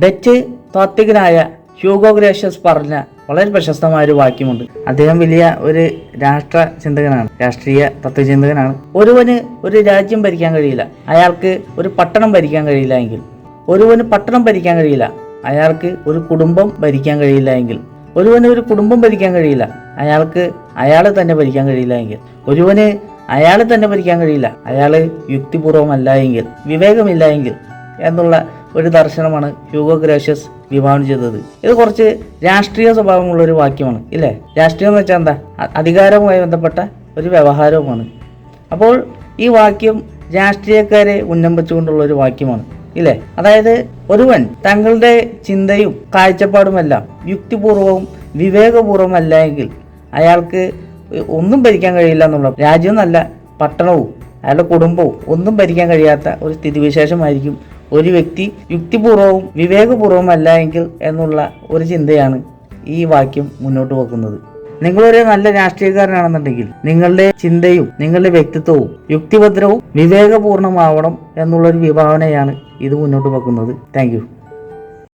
Dutch താത്വികനായ Hugo gracious പറഞ്ഞ വളരെ പ്രശസ്തമായ ഒരു വാക്യമുണ്ട്. അദ്ദേഹം വലിയ ഒരു രാഷ്ട്രീയ തത്വചിന്തകനാണ്. ഒരുവന് ഒരു രാജ്യം ഭരിക്കാൻ കഴിയില്ല, അയാൾക്ക് ഒരു പട്ടണം ഭരിക്കാൻ കഴിയില്ല എങ്കിൽ, ഒരുവന് പട്ടണം ഭരിക്കാൻ കഴിയില്ല, അയാൾക്ക് ഒരു കുടുംബം ഭരിക്കാൻ കഴിയില്ല എങ്കിൽ, ഒരുവന് ഒരു കുടുംബം ഭരിക്കാൻ കഴിയില്ല, അയാൾക്ക് അയാളെ തന്നെ ഭരിക്കാൻ കഴിയില്ല എങ്കിൽ, ഒരുവന് അയാളെ തന്നെ ഭരിക്കാൻ കഴിയില്ല, അയാള് യുക്തിപൂർവമല്ല എങ്കിൽ, വിവേകമില്ല എങ്കിൽ എന്നുള്ള ഒരു ദർശനമാണ് ഹ്യൂഗോ ഗ്രേഷ്യസ് വിഭാവനം ചെയ്തത്. ഇത് കുറച്ച് രാഷ്ട്രീയ സ്വഭാവമുള്ള ഒരു വാക്യമാണ്, ഇല്ലേ? രാഷ്ട്രീയം എന്ന് വെച്ചാൽ എന്താ? അധികാരവുമായി ബന്ധപ്പെട്ട ഒരു വ്യവഹാരവുമാണ്. അപ്പോൾ ഈ വാക്യം രാഷ്ട്രീയക്കാരെ ഉന്നം വെച്ചുകൊണ്ടുള്ള ഒരു വാക്യമാണ്, ഇല്ലേ? അതായത് ഒരുവൻ തങ്ങളുടെ ചിന്തയും കാഴ്ചപ്പാടുമെല്ലാം യുക്തിപൂർവവും വിവേകപൂർവമല്ല എങ്കിൽ അയാൾക്ക് ഒന്നും ഭരിക്കാൻ കഴിയില്ല എന്നുള്ള, രാജ്യം എന്നല്ല പട്ടണവും അയാളുടെ കുടുംബവും ഒന്നും ഭരിക്കാൻ കഴിയാത്ത ഒരു സ്ഥിതിവിശേഷമായിരിക്കും ഒരു വ്യക്തി യുക്തിപൂർവവും വിവേകപൂർവവും അല്ല എങ്കിൽ എന്നുള്ള ഒരു ചിന്തയാണ് ഈ വാക്യം മുന്നോട്ട് വെക്കുന്നത്. നിങ്ങളൊരു നല്ല രാഷ്ട്രീയക്കാരനാണെന്നുണ്ടെങ്കിൽ നിങ്ങളുടെ ചിന്തയും നിങ്ങളുടെ വ്യക്തിത്വവും യുക്തിഭദ്രവും വിവേകപൂർണമാവണം എന്നുള്ളൊരു വിഭാവനയാണ് ഇത് മുന്നോട്ട് വെക്കുന്നത്. Thank you.